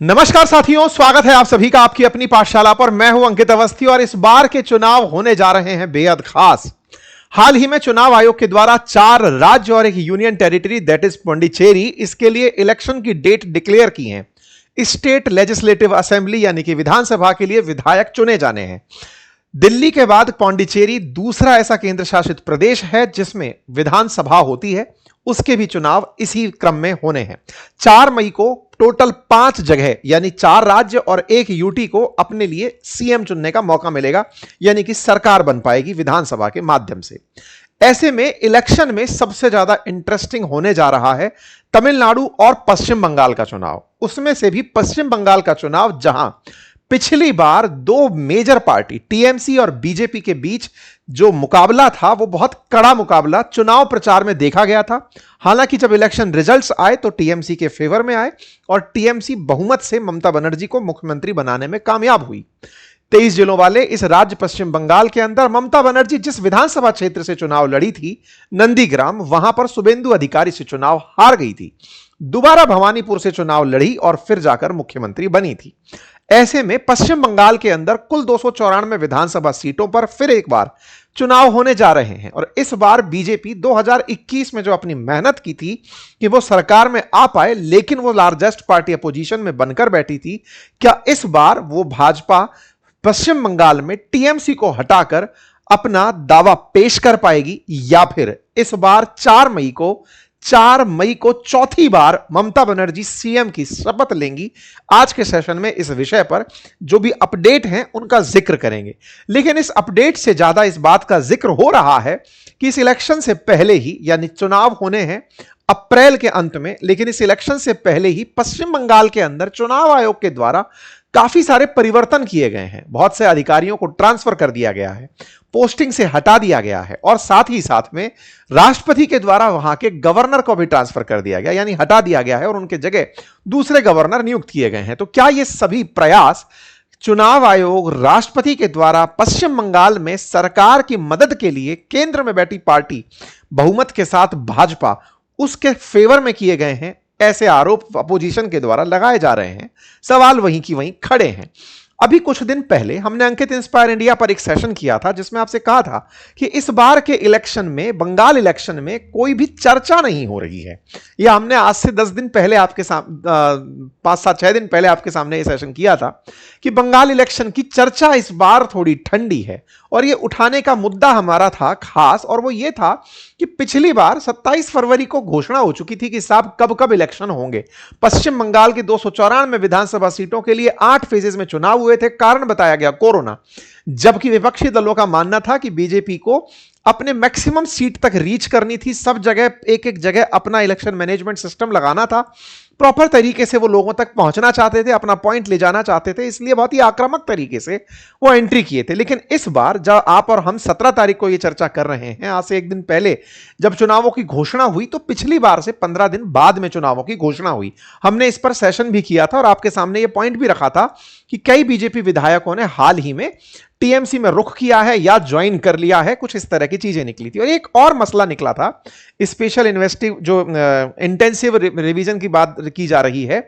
नमस्कार साथियों, स्वागत है आप सभी का आपकी अपनी पाठशाला पर। मैं हूं अंकित अवस्थी और इस बार के चुनाव होने जा रहे हैं बेहद खास। हाल ही में चुनाव आयोग के द्वारा 4 राज्य और एक union territory that is Puducherry, इसके लिए इलेक्शन की डेट डिक्लेयर की है। स्टेट लेजिस्लेटिव असेंबली यानी कि विधानसभा के लिए विधायक चुने जाने हैं। दिल्ली के बाद पांडिचेरी दूसरा ऐसा केंद्र शासित प्रदेश है जिसमें विधानसभा होती है। उसके भी चुनाव इसी क्रम में होने हैं। 4 मई को टोटल 5 जगह यानी 4 राज्य और 1 यूटी को अपने लिए सीएम चुनने का मौका मिलेगा, यानी कि सरकार बन पाएगी विधानसभा के माध्यम से। ऐसे में इलेक्शन में सबसे ज्यादा इंटरेस्टिंग होने जा रहा है तमिलनाडु और पश्चिम बंगाल का चुनाव। उसमें से भी पश्चिम बंगाल का चुनाव, जहां पिछली बार 2 मेजर पार्टी टीएमसी और बीजेपी के बीच जो मुकाबला था वो बहुत कड़ा मुकाबला चुनाव प्रचार में देखा गया था। हालांकि जब इलेक्शन रिजल्ट्स आए तो टीएमसी के फेवर में आए और टीएमसी बहुमत से ममता बनर्जी को मुख्यमंत्री बनाने में कामयाब हुई। 23 जिलों वाले इस राज्य पश्चिम बंगाल के अंदर ममता बनर्जी जिस विधानसभा क्षेत्र से चुनाव लड़ी थी, नंदीग्राम, वहां पर शुभेंदु अधिकारी से चुनाव हार गई थी। दोबारा भवानीपुर से चुनाव लड़ी और फिर जाकर मुख्यमंत्री बनी थी। ऐसे में पश्चिम बंगाल के अंदर कुल 294 विधानसभा सीटों पर फिर एक बार चुनाव होने जा रहे हैं। और इस बार बीजेपी 2021 में जो अपनी मेहनत की थी कि वो सरकार में आ पाए, लेकिन वो लार्जेस्ट पार्टी अपोजिशन में बनकर बैठी थी, क्या इस बार वो भाजपा पश्चिम बंगाल में टीएमसी को हटाकर अपना दावा पेश कर पाएगी, या फिर इस बार 4 मई को चौथी बार ममता बनर्जी सीएम की शपथ लेंगी? आज के सेशन में इस विषय पर जो भी अपडेट हैं उनका जिक्र करेंगे। लेकिन इस अपडेट से ज्यादा इस बात का जिक्र हो रहा है कि इस इलेक्शन से पहले ही, यानी चुनाव होने हैं अप्रैल के अंत में, लेकिन इस इलेक्शन से पहले ही पश्चिम बंगाल के अंदर चुनाव आयोग के द्वारा काफी सारे परिवर्तन किए गए हैं। बहुत से अधिकारियों को ट्रांसफर कर दिया गया है, पोस्टिंग से हटा दिया गया है, और साथ ही साथ में राष्ट्रपति के द्वारा वहां के गवर्नर को भी ट्रांसफर कर दिया गया, यानी हटा दिया गया है, और उनके जगह दूसरे गवर्नर नियुक्त किए गए हैं। तो क्या ये सभी प्रयास चुनाव आयोग राष्ट्रपति के द्वारा पश्चिम बंगाल में सरकार की मदद के लिए केंद्र में बैठी पार्टी बहुमत के साथ भाजपा, उसके फेवर में किए गए हैं? ऐसे आरोप अपोजिशन के द्वारा लगाए जा रहे हैं। सवाल वहीं की वहीं खड़े हैं। अभी कुछ दिन पहले हमने अंकित इंस्पायर इंडिया पर एक सेशन किया था जिसमें आपसे कहा था कि इस बार के इलेक्शन में, बंगाल इलेक्शन में कोई भी चर्चा नहीं हो रही है। यह हमने आज से 10 दिन पहले आपके सामने, 5-7-6 दिन पहले आपके सामने यह सेशन किया था कि बंगाल इलेक्शन की चर्चा इस बार थोड़ी ठंडी है। और यह उठाने का मुद्दा हमारा था खास, और वो ये था कि पिछली बार 27 फरवरी को घोषणा हो चुकी थी कि साहब कब कब इलेक्शन होंगे। पश्चिम बंगाल की 294 विधानसभा सीटों के लिए 8 फेजेस में चुनाव हुए थे। कारण बताया गया कोरोना, जबकि विपक्षी दलों का मानना था कि बीजेपी को अपने मैक्सिमम सीट तक रीच करनी थी, सब जगह एक एक जगह अपना इलेक्शन मैनेजमेंट सिस्टम लगाना था, प्रॉपर तरीके से वो लोगों तक पहुंचना चाहते थे, अपना पॉइंट ले जाना चाहते थे, इसलिए बहुत ही आक्रामक तरीके से वो एंट्री किए थे। लेकिन इस बार जब आप और हम 17 तारीख को ये चर्चा कर रहे हैं, आज से एक दिन पहले जब चुनावों की घोषणा हुई, तो पिछली बार से 15 दिन बाद में चुनावों की घोषणा हुई। हमने इस पर सेशन भी किया था और आपके सामने ये पॉइंट भी रखा था कि कई बीजेपी विधायकों ने हाल ही में टीएमसी में रुख किया है या ज्वाइन कर लिया है, कुछ इस तरह की चीजें निकली थी। और एक और मसला निकला था, स्पेशल इन्वेस्टिग जो इंटेंसिव रिवीजन की बात की जा रही है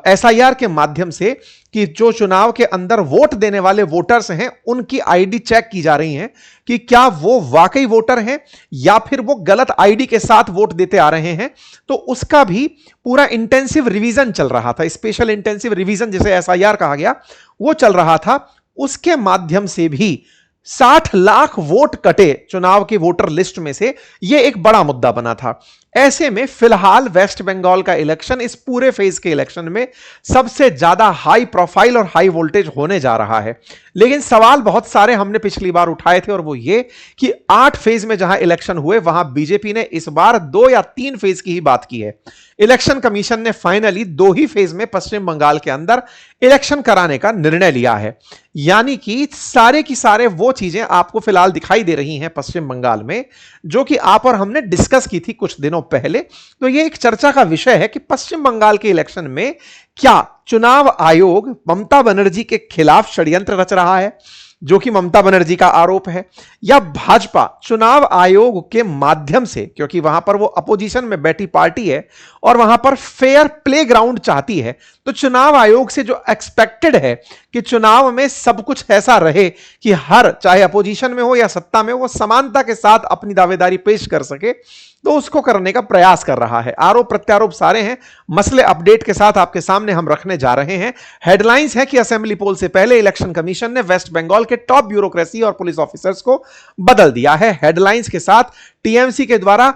एसआईआर के माध्यम से, कि जो चुनाव के अंदर वोट देने वाले वोटर्स हैं उनकी आईडी चेक की जा रही है कि क्या वो वाकई वोटर हैं या फिर वो गलत आईडी के साथ वोट देते आ रहे हैं। तो उसका भी पूरा इंटेंसिव रिवीजन चल रहा था, स्पेशल इंटेंसिव रिवीजन जिसे एसआईआर कहा गया, वो चल रहा था। उसके माध्यम से भी 60 लाख वोट कटे चुनाव के वोटर लिस्ट में से, यह एक बड़ा मुद्दा बना था। ऐसे में फिलहाल वेस्ट बंगाल का इलेक्शन इस पूरे फेज के इलेक्शन में सबसे ज्यादा हाई प्रोफाइल और हाई वोल्टेज होने जा रहा है। लेकिन सवाल बहुत सारे हमने पिछली बार उठाए थे, और वो ये कि 8 फेज में जहां इलेक्शन हुए वहां बीजेपी ने इस बार 2 या 3 फेज की ही बात की है। इलेक्शन कमीशन ने फाइनली 2 ही फेज में पश्चिम बंगाल के अंदर इलेक्शन कराने का निर्णय लिया है। यानी कि सारे की सारे वो चीजें आपको फिलहाल दिखाई दे रही हैं पश्चिम बंगाल में, जो कि आप और हमने डिस्कस की थी कुछ दिनों पहले। तो यह एक चर्चा का विषय है कि पश्चिम बंगाल के इलेक्शन में क्या चुनाव आयोग ममता बनर्जी के खिलाफ षड्यंत्र रच रहा है, जो कि ममता बनर्जी का आरोप है, या भाजपा चुनाव आयोग के माध्यम से, क्योंकि वहां पर वो अपोजिशन में बैठी पार्टी है और वहां पर फेयर प्ले ग्राउंड चाहती है, तो चुनाव आयोग से जो एक्सपेक्टेड है कि चुनाव में सब कुछ ऐसा रहे कि हर, चाहे अपोजिशन में हो या सत्ता में, वो समानता के साथ अपनी दावेदारी पेश कर सके, तो उसको करने का प्रयास कर रहा है। आरोप प्रत्यारोप सारे हैं, मसले अपडेट के साथ आपके सामने हम रखने जा रहे हैं। हेडलाइंस है कि असेंबली पोल से पहले इलेक्शन कमीशन ने वेस्ट बंगाल के टॉप ब्यूरोक्रेसी और पुलिस ऑफिसर्स को बदल दिया है। हेडलाइंस के साथ टीएमसी के द्वारा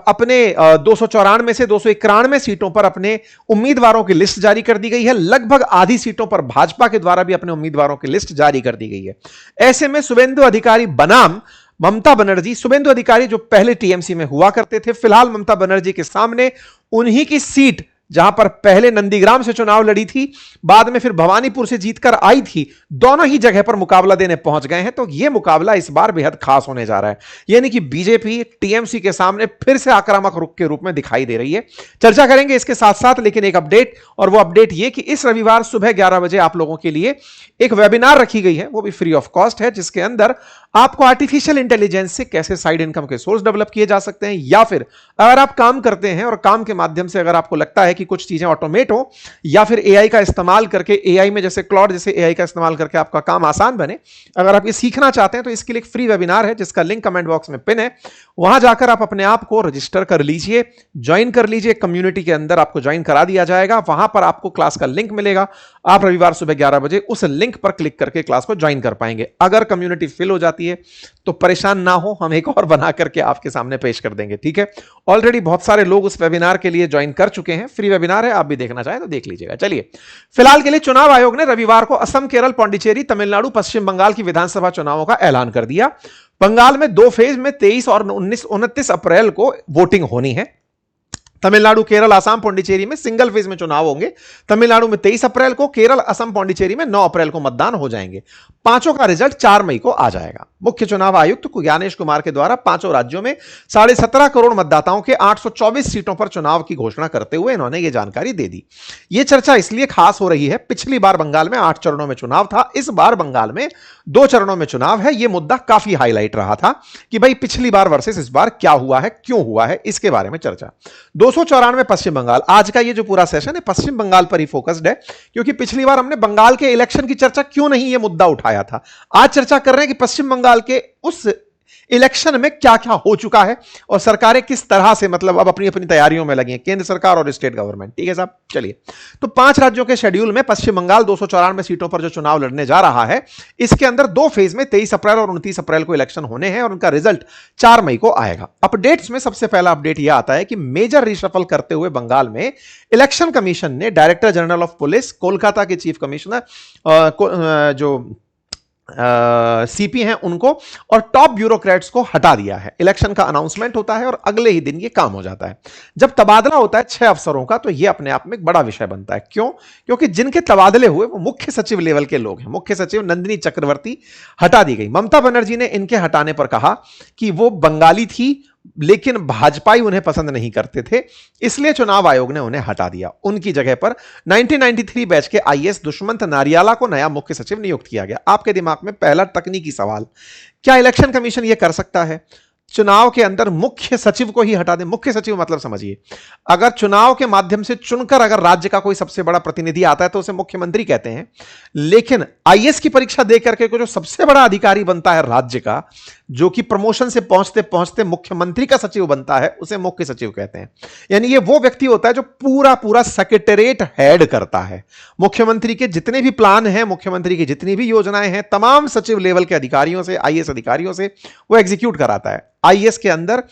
अपने 294 में से 291 सीटों पर अपने उम्मीदवारों की लिस्ट जारी कर दी गई है। लगभग आधी सीटों पर भाजपा के द्वारा भी अपने उम्मीदवारों की लिस्ट जारी कर दी गई है। ऐसे में शुभेंदु अधिकारी बनाम ममता बनर्जी, शुभेंदु अधिकारी जो पहले टीएमसी में हुआ करते थे, फिलहाल ममता बनर्जी के सामने उन्हीं की सीट, जहां पर पहले नंदीग्राम से चुनाव लड़ी थी, बाद में फिर भवानीपुर से जीतकर आई थी, दोनों ही जगह पर मुकाबला देने पहुंच गए हैं। तो यह मुकाबला इस बार बेहद खास होने जा रहा है, यानी कि बीजेपी टीएमसी के सामने फिर से आक्रामक रुख के रूप में दिखाई दे रही है। चर्चा करेंगे इसके साथ साथ, लेकिन एक अपडेट, और वो अपडेट ये कि इस रविवार सुबह 11 बजे आप लोगों के लिए एक वेबिनार रखी गई है, वो भी फ्री ऑफ कॉस्ट है, जिसके अंदर आपको आर्टिफिशियल इंटेलिजेंस से कैसे साइड इनकम के सोर्स डेवलप किए जा सकते हैं, या फिर अगर आप काम करते हैं और काम के माध्यम से अगर आपको लगता है कि कुछ चीजें ऑटोमेट हो, या फिर एआई का इस्तेमाल करके, एआई में जैसे क्लॉड जैसे एआई का इस्तेमाल करके आपका काम आसान बने, अगर आप ये सीखना चाहते हैं तो इसके लिए एक फ्री वेबिनार है जिसका लिंक कमेंट बॉक्स में पिन है। वहां जाकर आप अपने आप को रजिस्टर कर लीजिए, ज्वाइन कर लीजिए, कम्युनिटी के अंदर आपको ज्वाइन करा दिया जाएगा। वहां पर आपको क्लास का लिंक मिलेगा, आप रविवार सुबह 11 बजे उस लिंक पर क्लिक करके क्लास को ज्वाइन कर पाएंगे। अगर कम्युनिटी फिल हो जाती है तो परेशान ना हो, हम एक और बना करके आपके सामने पेश कर देंगे, ठीक है। ऑलरेडी बहुत सारे लोग उस वेबिनार के लिए ज्वाइन कर चुके हैं, फ्री वेबिनार है, आप भी देखना चाहें तो देख लीजिएगा। चलिए, फिलहाल के लिए चुनाव आयोग ने रविवार को असम, केरल, पांडिचेरी, तमिलनाडु, पश्चिम बंगाल की विधानसभा चुनावों का ऐलान कर दिया। बंगाल में 2 फेज में 23 और 29 अप्रैल को वोटिंग होनी है। तमिलनाडु, केरल, असम, पांडिचेरी में सिंगल फेज में चुनाव होंगे। तमिलनाडु में 23 अप्रैल को, केरल, असम, पांडिचेरी में 9 अप्रैल को मतदान हो जाएंगे। पांचों का रिजल्ट 4 मई को आ जाएगा। मुख्य चुनाव आयुक्त ज्ञानेश कुमार के द्वारा पांचों राज्यों में 17.5 करोड़ मतदाताओं के 824 सीटों पर चुनाव की घोषणा करते हुए इन्होंने यह जानकारी दे दी। यह चर्चा इसलिए खास हो रही है, पिछली बार बंगाल में 8 चरणों में चुनाव था, इस बार बंगाल में 2 चरणों में चुनाव है। यह मुद्दा काफी हाईलाइट रहा था कि भाई पिछली बार वर्सेस इस बार क्या हुआ है, क्यों हुआ है, इसके बारे में चर्चा। 294 पश्चिम बंगाल, आज का ये जो पूरा सेशन है पश्चिम बंगाल पर ही फोकस्ड है, क्योंकि पिछली बार हमने बंगाल के इलेक्शन की चर्चा क्यों नहीं ये मुद्दा उठाया था। आज चर्चा कर रहे हैं कि पश्चिम बंगाल के उस इलेक्शन में क्या क्या हो चुका है और सरकारें किस तरह से मतलब अब अपनी अपनी तैयारियों में लगी हैं, केंद्र सरकार और स्टेट गवर्नमेंट, ठीक है साहब। चलिए, तो 5 राज्यों के शेड्यूल में पश्चिम बंगाल 294 सीटों पर जो चुनाव लड़ने जा रहा है, इसके अंदर 2 फेज में 23 अप्रैल और 29 अप्रैल को इलेक्शन होने हैं और उनका रिजल्ट 4 मई को आएगा। अपडेट्स में सबसे पहला अपडेट यह आता है कि मेजर रिशफल करते हुए बंगाल में इलेक्शन कमीशन ने director general of police, Kolkata के चीफ कमिश्नर जो सीपी हैं उनको, और टॉप ब्यूरोक्रेट्स को हटा दिया है। इलेक्शन का अनाउंसमेंट होता है और अगले ही दिन ये काम हो जाता है। जब तबादला होता है 6 अफसरों का, तो ये अपने आप में एक बड़ा विषय बनता है। क्यों? क्योंकि जिनके तबादले हुए वो मुख्य सचिव लेवल के लोग हैं। मुख्य सचिव नंदिनी चक्रवर्ती हटा दी गई। ममता बनर्जी ने इनके हटाने पर कहा कि वो बंगाली थी लेकिन भाजपाई उन्हें पसंद नहीं करते थे, इसलिए चुनाव आयोग ने उन्हें हटा दिया। उनकी जगह पर 1993 बैच के आईएएस दुष्मंत नारियाला को नया मुख्य सचिव नियुक्त किया गया। आपके दिमाग में पहला तकनीकी सवाल, क्या इलेक्शन कमीशन यह कर सकता है चुनाव के अंदर मुख्य सचिव को ही हटा दे? मुख्य सचिव मतलब समझिए, अगर चुनाव के माध्यम से चुनकर अगर राज्य का कोई सबसे बड़ा प्रतिनिधि आता है तो उसे मुख्यमंत्री कहते हैं, लेकिन आईएएस की परीक्षा दे करके जो सबसे बड़ा अधिकारी बनता है राज्य का, जो कि प्रमोशन से पहुंचते पहुंचते मुख्यमंत्री का सचिव बनता है, उसे मुख्य सचिव कहते हैं। यानी ये वो व्यक्ति होता है जो पूरा पूरा सेक्रेटेरिएट हेड करता है। मुख्यमंत्री के जितने भी प्लान हैं, मुख्यमंत्री की जितनी भी योजनाएं हैं, तमाम सचिव लेवल के अधिकारियों से, आईएएस अधिकारियों से वो एग्जीक्यूट कराता है। आईएएस के अंदर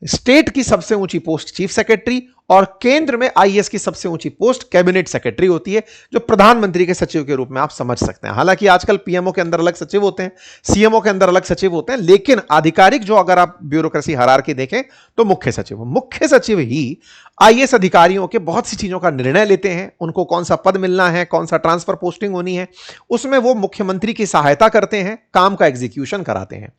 स्टेट की सबसे ऊंची पोस्ट चीफ सेक्रेटरी और केंद्र में आईएएस की सबसे ऊंची पोस्ट कैबिनेट सेक्रेटरी होती है, जो प्रधानमंत्री के सचिव के रूप में आप समझ सकते हैं। हालांकि आजकल पीएमओ के अंदर अलग सचिव होते हैं, सीएमओ के अंदर अलग सचिव होते हैं, लेकिन आधिकारिक जो अगर आप ब्यूरोक्रेसी हायरार्की देखें तो मुख्य सचिव ही आईएएस अधिकारियों के बहुत सी चीजों का निर्णय लेते हैं। उनको कौन सा पद मिलना है, कौन सा ट्रांसफर पोस्टिंग होनी है, उसमें वो मुख्यमंत्री की सहायता करते हैं, काम का एग्जीक्यूशन कराते हैं।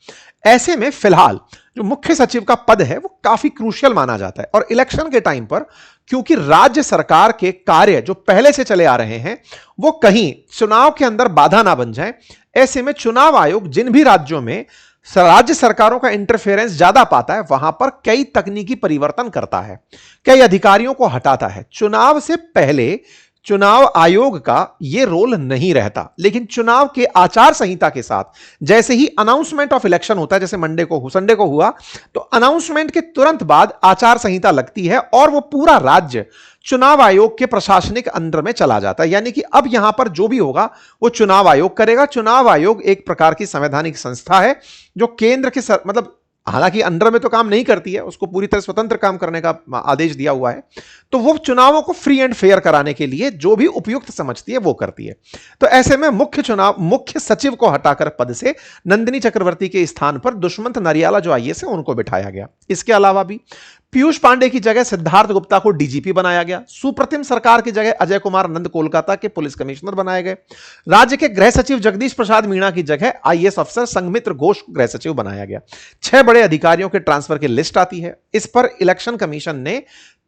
ऐसे में फिलहाल जो मुख्य सचिव का पद है वो काफी क्रूशियल माना जाता है और इलेक्शन के टाइम पर पर, क्योंकि राज्य सरकार के कार्य जो पहले से चले आ रहे हैं वो कहीं चुनाव के अंदर बाधा ना बन जाए। ऐसे में चुनाव आयोग जिन भी राज्यों में राज्य सरकारों का इंटरफेरेंस ज्यादा पाता है वहां पर कई तकनीकी परिवर्तन करता है, कई अधिकारियों को हटाता है। चुनाव से पहले चुनाव आयोग का यह रोल नहीं रहता, लेकिन चुनाव के आचार संहिता के साथ जैसे ही अनाउंसमेंट ऑफ इलेक्शन होता है, जैसे संडे को हुआ, तो अनाउंसमेंट के तुरंत बाद आचार संहिता लगती है और वो पूरा राज्य चुनाव आयोग के प्रशासनिक अंडर में चला जाता है। यानी कि अब यहां पर जो भी होगा वो चुनाव आयोग करेगा। चुनाव आयोग एक प्रकार की संवैधानिक संस्था है जो केंद्र के मतलब हालांकि अंडर में तो काम नहीं करती है, उसको पूरी तरह स्वतंत्र काम करने का आदेश दिया हुआ है, तो वो चुनावों को फ्री एंड फेयर कराने के लिए जो भी उपयुक्त समझती है वो करती है। तो ऐसे में मुख्य सचिव को हटाकर पद से नंदिनी चक्रवर्ती के स्थान पर दुष्मंत नरियाला जो आईएएस है उनको बिठाया गया। इसके अलावा भी पीयूष पांडे की जगह सिद्धार्थ गुप्ता को डीजीपी बनाया गया। सुप्रतिम सरकार की जगह अजय कुमार नंद कोलकाता के पुलिस कमिश्नर बनाए गए। राज्य के गृह सचिव जगदीश प्रसाद मीणा की जगह आईएएस अफसर संघमित्र घोष को गृह सचिव बनाया गया। 6 बड़े अधिकारियों के ट्रांसफर की लिस्ट आती है। इस पर इलेक्शन कमीशन ने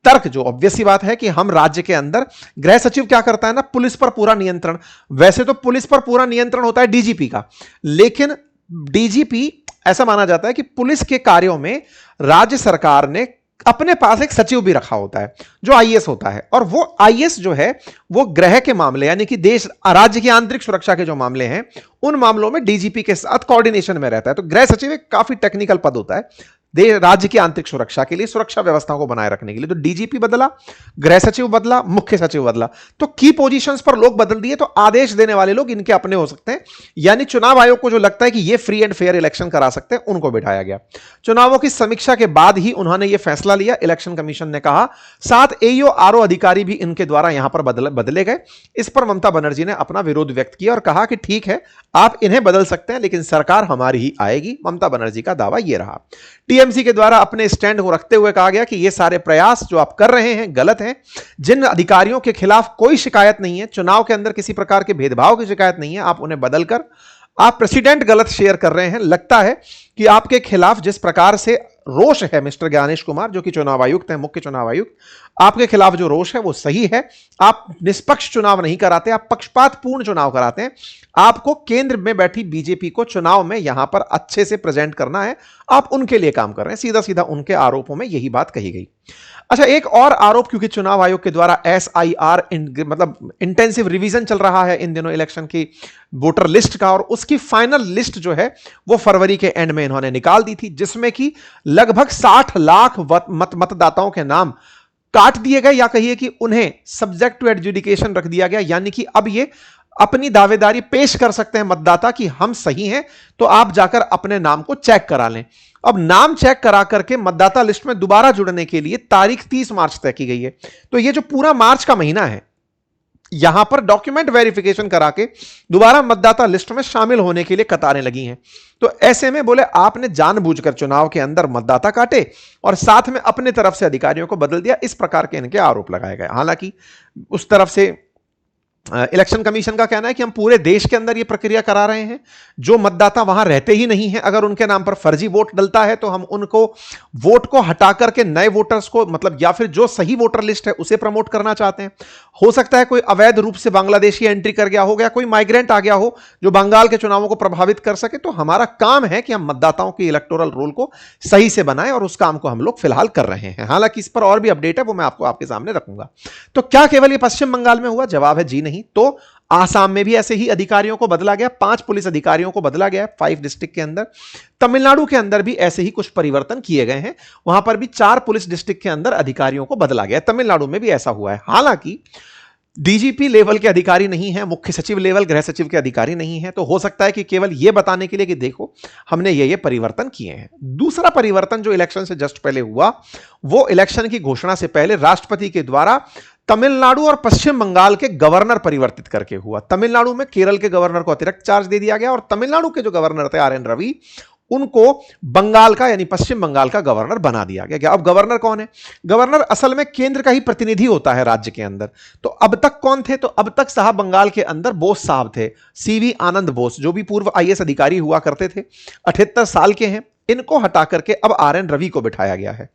तर्क, जो ऑब्वियस सी बात है कि हम राज्य के अंदर गृह सचिव क्या करता है ना, पुलिस पर पूरा नियंत्रण। वैसे तो पुलिस पर पूरा नियंत्रण होता है डीजीपी का, लेकिन डीजीपी ऐसा माना जाता है कि पुलिस के कार्यों में राज्य सरकार ने अपने पास एक सचिव भी रखा होता है जो आईएएस होता है, और वो आईएएस जो है वो गृह के मामले यानी कि देश राज्य की आंतरिक सुरक्षा के जो मामले हैं उन मामलों में डीजीपी के साथ कोऑर्डिनेशन में रहता है। तो गृह सचिव एक काफी टेक्निकल पद होता है राज्य की आंतरिक सुरक्षा के लिए, सुरक्षा व्यवस्था को बनाए रखने के लिए। तो डीजीपी बदला, गृह सचिव बदला, मुख्य सचिव बदला, तो की पोजीशंस पर लोग बदल दिए, तो आदेश देने वाले लोग इनके अपने हो सकते हैं। यानी चुनाव आयोग को जो लगता है कि ये फ्री एंड फेयर इलेक्शन करा सकते हैं उनको बिठाया गया। चुनावों की समीक्षा के बाद ही उन्होंने यह फैसला लिया। इलेक्शन कमीशन ने कहा 7 एईओ आरओ अधिकारी भी इनके द्वारा यहां पर बदले गए। इस पर ममता बनर्जी ने अपना विरोध व्यक्त किया और कहा कि ठीक है, आप इन्हें बदल सकते हैं, लेकिन सरकार हमारी ही आएगी। ममता बनर्जी का दावा यह रहा। टीएमसी के द्वारा अपने स्टैंड को रखते हुए कहा गया कि ये सारे प्रयास जो आप कर रहे हैं गलत हैं। जिन अधिकारियों के खिलाफ कोई शिकायत नहीं है, चुनाव के अंदर किसी प्रकार के भेदभाव की शिकायत नहीं है, आप उन्हें बदलकर आप प्रेसिडेंट गलत शेयर कर रहे हैं। लगता है कि आपके खिलाफ जिस प्रकार से रोष है मिस्टर ज्ञानेश कुमार जो कि चुनाव आयुक्त हैं, मुख्य चुनाव आयुक्त, आपके खिलाफ जो रोष है वो सही है। आप निष्पक्ष चुनाव नहीं कराते, आप पक्षपातपूर्ण चुनाव कराते हैं। आपको केंद्र में बैठी बीजेपी को चुनाव में यहां पर अच्छे से प्रेजेंट करना है, आप उनके लिए काम कर रहे हैं। सीधा सीधा उनके आरोपों में यही बात कही गई। अच्छा, एक और आरोप, क्योंकि चुनाव आयोग के द्वारा SIR मतलब इंटेंसिव रिवीजन चल रहा है इन दिनों इलेक्शन की वोटर लिस्ट का, और उसकी फाइनल लिस्ट जो है वो फरवरी के एंड में इन्होंने निकाल दी थी, जिसमें कि लगभग 60 लाख मतदाताओं के नाम काट दिए गए, या कहिए कि उन्हें सब्जेक्ट टू एडजुडिकेशन रख दिया गया। यानी कि अब ये अपनी दावेदारी पेश कर सकते हैं मतदाता कि हम सही हैं, तो आप जाकर अपने नाम को चेक करा लें। अब नाम चेक करा करके मतदाता लिस्ट में दोबारा जुड़ने के लिए तारीख 30 मार्च तय की गई है। तो ये जो पूरा मार्च का महीना है, यहां पर डॉक्यूमेंट वेरिफिकेशन करा के दोबारा मतदाता लिस्ट में शामिल होने के लिए कतारें लगी हैं। तो ऐसे में बोले आपने जानबूझकर चुनाव के अंदर मतदाता काटे और साथ में अपने तरफ से अधिकारियों को बदल दिया, इस प्रकार के इनके आरोप लगाए गए। हालांकि उस तरफ से इलेक्शन कमीशन का कहना है कि हम पूरे देश के अंदर यह प्रक्रिया करा रहे हैं। जो मतदाता वहां रहते ही नहीं है, अगर उनके नाम पर फर्जी वोट डलता है तो हम उनको वोट को हटा करके नए वोटर्स को, मतलब या फिर जो सही वोटर लिस्ट है उसे प्रमोट करना चाहते हैं। हो सकता है कोई अवैध रूप से बांग्लादेशी एंट्री कर गया हो, या कोई माइग्रेंट आ गया हो जो बंगाल के चुनावों को प्रभावित कर सके। तो हमारा काम है कि हम मतदाताओं के इलेक्टोरल रोल को सही से बनाएं, और उस काम को हम लोग फिलहाल कर रहे हैं। हालांकि इस पर और भी अपडेट है, वो मैं आपको आपके सामने रखूंगा। तो क्या केवल ये पश्चिम बंगाल में हुआ? जवाब है जी नहीं। तो आसाम में भी ऐसे ही अधिकारियों को बदला गया, 5 पुलिस अधिकारियों को बदला गया 5 डिस्ट्रिक्ट के अंदर। तमिलनाडु के अंदर भी ऐसे ही कुछ परिवर्तन किए गए हैं, वहां पर भी 4 पुलिस डिस्ट्रिक्ट के अंदर अधिकारियों को बदला गया। तमिलनाडु में भी ऐसा हुआ है। हालांकि डीजीपी लेवल के अधिकारी नहीं है, मुख्य सचिव लेवल, गृह सचिव के अधिकारी नहीं है। तो हो सकता है कि केवल यह बताने के लिए कि देखो हमने ये परिवर्तन किए हैं। दूसरा परिवर्तन जो इलेक्शन से जस्ट पहले हुआ, वो इलेक्शन की घोषणा से पहले राष्ट्रपति के द्वारा तमिलनाडु और पश्चिम बंगाल के गवर्नर परिवर्तित करके हुआ। तमिलनाडु में केरल के गवर्नर को अतिरिक्त चार्ज दे दिया गया, और तमिलनाडु के जो गवर्नर थे RN रवि, उनको बंगाल का यानी पश्चिम बंगाल का गवर्नर बना दिया गया। अब गवर्नर कौन है? गवर्नर असल में केंद्र का ही प्रतिनिधि होता है राज्य के अंदर। तो अब तक कौन थे? तो अब तक साहब बंगाल के अंदर बोस साहब थे, CV आनंद बोस, जो भी पूर्व IAS अधिकारी हुआ करते थे, 78 साल के हैं। इनको हटा करके अब RN रवि को बिठाया गया है।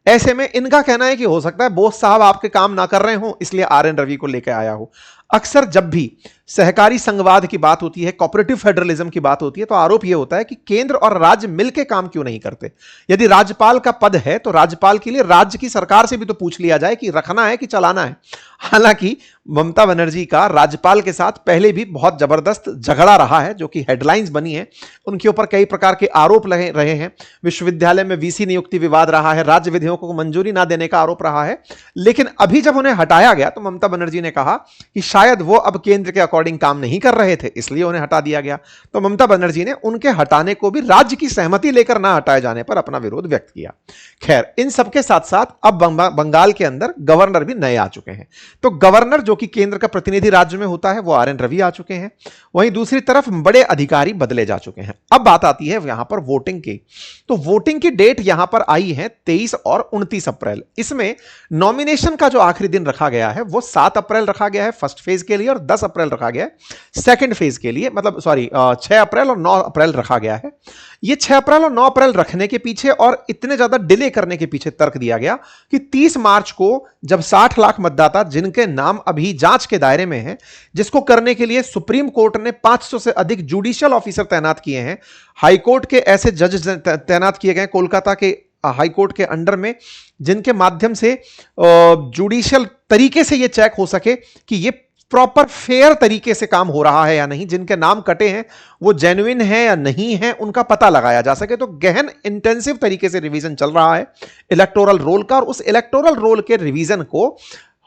ऐसे में इनका कहना है कि हो सकता है बोस साहब आपके काम ना कर रहे हो, इसलिए आर.एन. रवि को लेकर आया हो। अक्सर जब भी सहकारी संघवाद की बात होती है, कोऑपरेटिव फेडरलिज्म की बात होती है, तो आरोप यह होता है कि केंद्र और राज्य मिलकर काम क्यों नहीं करते। यदि राज्यपाल का पद है तो राज्यपाल के लिए राज्य की सरकार से भी तो पूछ लिया जाए कि रखना है कि चलाना है। हालांकि ममता बनर्जी का राज्यपाल के साथ पहले भी बहुत जबरदस्त झगड़ा रहा है, जो कि हेडलाइंस बनी है। उनके ऊपर कई प्रकार के आरोप लगे रहे हैं। विश्वविद्यालय में वीसी नियुक्ति विवाद रहा है, राज्य विधेयकों को मंजूरी ना देने का आरोप रहा है। लेकिन अभी जब उन्हें हटाया गया तो ममता बनर्जी ने कहा कि शायद वो अब केंद्र के अकॉर्डिंग काम नहीं कर रहे थे, इसलिए उन्हें हटा दिया गया। तो ममता बनर्जी ने उनके हटाने को भी राज्य की सहमति लेकर ना हटाए जाने पर अपना विरोध व्यक्त किया। खैर, इन सबके साथ साथ अब बंगाल के अंदर गवर्नर भी नए आ चुके हैं। तो गवर्नर जो कि केंद्र का प्रतिनिधि राज्य में होता है, वो आर.एन. रवि आ चुके हैं। वहीं दूसरी तरफ बड़े अधिकारी बदले जा चुके हैं। अब बात आती है यहां पर वोटिंग की। तो वोटिंग की डेट यहां पर आई है 23 और 29 अप्रैल। इसमें नॉमिनेशन का जो आखिरी दिन रखा गया है वो 7 अप्रैल रखा गया है फर्स्ट फेज के लिए, और 10 अप्रैल रखा गया है सेकंड फेज के लिए। मतलब 6 अप्रैल और 9 अप्रैल रखा गया है। ये 6 अप्रैल और 9 अप्रैल रखने के पीछे और इतने ज्यादा डिले करने के पीछे तर्क दिया गया कि 30 मार्च को जब 60 लाख मतदाता जिनके नाम अभी जांच के दायरे में हैं, जिसको करने के लिए सुप्रीम कोर्ट ने 500 से अधिक जुडिशियल ऑफिसर तैनात किए हैं, हाई कोर्ट के ऐसे जज तैनात किए गए कोलकाता के हाई कोर्ट के अंडर में, जिनके माध्यम से जुडिशियल तरीके से यह चेक हो सके कि यह प्रॉपर फेयर तरीके से काम हो रहा है या नहीं, जिनके नाम कटे हैं वो जेन्युइन है या नहीं है, उनका पता लगाया जा सके। तो गहन इंटेंसिव तरीके से रिवीजन चल रहा है इलेक्टोरल रोल का, और उस इलेक्टोरल रोल के रिवीजन को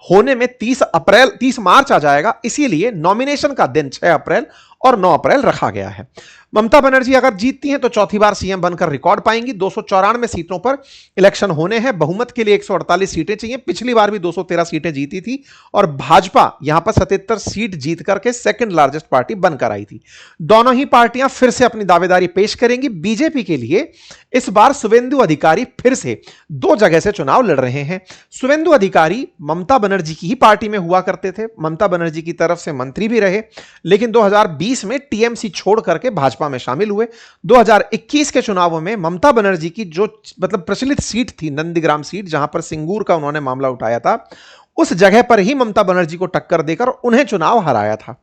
होने में 30 मार्च आ जाएगा। इसीलिए नॉमिनेशन का दिन 6 अप्रैल और 9 अप्रैल रखा गया है। ममता बनर्जी अगर जीतती हैं तो चौथी बार सीएम बनकर रिकॉर्ड पाएंगी। 294 सीटों पर इलेक्शन होने हैं। बहुमत के लिए 148 सीटें चाहिए। पिछली बार भी 213 सीटें जीती थी और भाजपा यहां पर 77 सीट जीत करके सेकंड लार्जेस्ट पार्टी बनकर आई थी। दोनों ही पार्टियां फिर से अपनी दावेदारी पेश करेंगी। बीजेपी के लिए इस बार शुवेंदु अधिकारी फिर से 2 जगह से चुनाव लड़ रहे हैं। शुवेंदु अधिकारी ममता बनर्जी की ही पार्टी में हुआ करते थे, ममता बनर्जी की तरफ से मंत्री भी रहे, लेकिन 2020 में टीएमसी छोड़ करके भाजपा में शामिल हुए। 2021 के चुनावों में ममता बनर्जी की जो प्रचलित सीट थी, नंदीग्राम सीट, जहां पर सिंगूर का उन्होंने मामला उठाया था, उस जगह पर ही ममता बनर्जी को टक्कर देकर उन्हें चुनाव हराया था।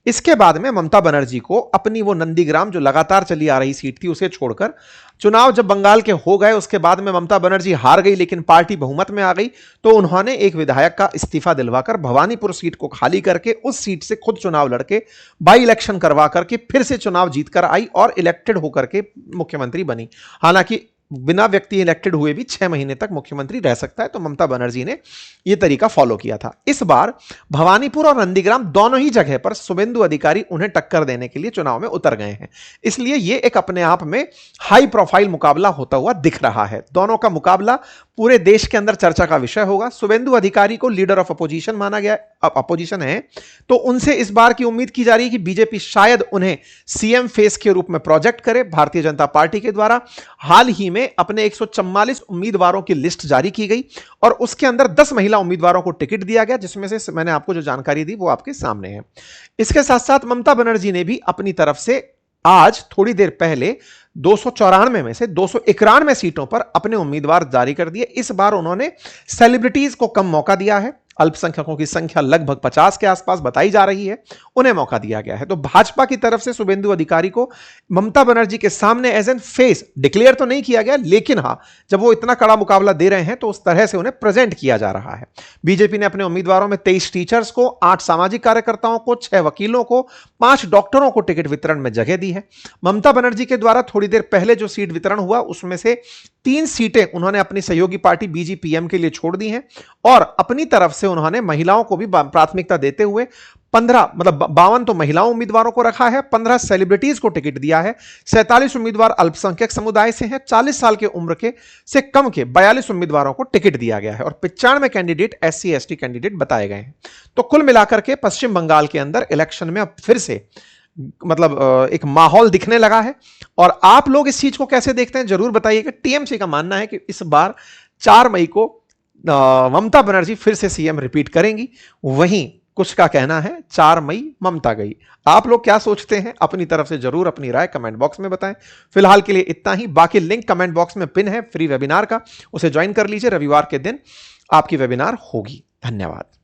इसके बाद में ममता बनर्जी को अपनी वो नंदीग्राम जो लगातार चली आ रही सीट थी उसे छोड़कर चुनाव जब बंगाल के हो गए, उसके बाद में ममता बनर्जी हार गई, लेकिन पार्टी बहुमत में आ गई, तो उन्होंने एक विधायक का इस्तीफा दिलवाकर भवानीपुर सीट को खाली करके उस सीट से खुद चुनाव लड़के बाई इलेक्शन करवा करके फिर से चुनाव जीतकर आई और इलेक्टेड होकर के मुख्यमंत्री बनी। हालांकि बिना व्यक्ति इलेक्टेड हुए भी 6 महीने तक मुख्यमंत्री रह सकता है, तो ममता बनर्जी ने यह तरीका फॉलो किया था। इस बार भवानीपुर और नंदीग्राम दोनों ही जगह पर शुवेंदु अधिकारी उन्हें टक्कर देने के लिए चुनाव में उतर गए हैं। इसलिए यह एक अपने आप में हाई प्रोफाइल मुकाबला होता हुआ दिख रहा है। दोनों का मुकाबला पूरे देश के अंदर चर्चा का विषय होगा। शुवेंदु अधिकारी को लीडर ऑफ अपोजिशन माना गया, अब अपोजिशन है, तो उनसे इस बार की उम्मीद की जा रही है कि बीजेपी शायद उन्हें सीएम फेस के रूप में प्रोजेक्ट करे। भारतीय जनता पार्टी के द्वारा हाल ही में अपने 144 उम्मीदवारों की लिस्ट जारी की गई और उसके अंदर 10 महिला उम्मीदवारों को टिकट दिया गया, जिसमें से मैंने आपको जो जानकारी दी वो आपके सामने है। इसके साथ साथ ममता बनर्जी ने भी अपनी तरफ से आज थोड़ी देर पहले 294 में से 291 सीटों पर अपने उम्मीदवार जारी कर दिए। इस बार उन्होंने सेलिब्रिटीज को कम मौका दिया है। अल्पसंख्यकों की संख्या लगभग 50 के आसपास बताई जा रही है, उन्हें मौका दिया गया है। तो भाजपा की तरफ से शुवेंदु अधिकारी को ममता बनर्जी के सामने एज एन फेस डिक्लेयर तो नहीं किया गया, लेकिन हां, जब वो इतना कड़ा मुकाबला दे रहे हैं तो उस तरह से उन्हें प्रेजेंट किया जा रहा है। बीजेपी ने अपने उम्मीदवारों में 23 टीचर्स को, 8 सामाजिक कार्यकर्ताओं को, 6 वकीलों को, 5 डॉक्टरों को टिकट वितरण में जगह दी है। ममता बनर्जी के द्वारा थोड़ी देर पहले जो सीट वितरण हुआ उसमें से 3 सीटें उन्होंने अपनी सहयोगी पार्टी बीजीपीएम के लिए छोड़ दी हैं और अपनी तरफ से उन्होंने महिलाओं को भी प्राथमिकता देते हुए 52 तो महिलाओं उम्मीदवारों को रखा है, 15 सेलिब्रिटीज को टिकट दिया है, 47 उम्मीदवार अल्पसंख्यक समुदाय से हैं, 40 साल के उम्र के से कम के 42 उम्मीदवारों को टिकट दिया गया है और 95 कैंडिडेट SC ST कैंडिडेट बताए गए हैं। तो कुल मिलाकर के पश्चिम बंगाल के अंदर इलेक्शन में अब फिर से एक माहौल दिखने लगा है। और आप लोग इस चीज को कैसे देखते हैं जरूर बताइएगा। टीएमसी का मानना है कि इस बार 4 मई को ममता बनर्जी फिर से सीएम रिपीट करेंगी। वहीं कुछ का कहना है 4 मई ममता गई। आप लोग क्या सोचते हैं? अपनी तरफ से जरूर अपनी राय कमेंट बॉक्स में बताएं। फिलहाल के लिए इतना ही। बाकी लिंक कमेंट बॉक्स में पिन है फ्री वेबिनार का, उसे ज्वाइन कर लीजिए। रविवार के दिन आपकी वेबिनार होगी। धन्यवाद।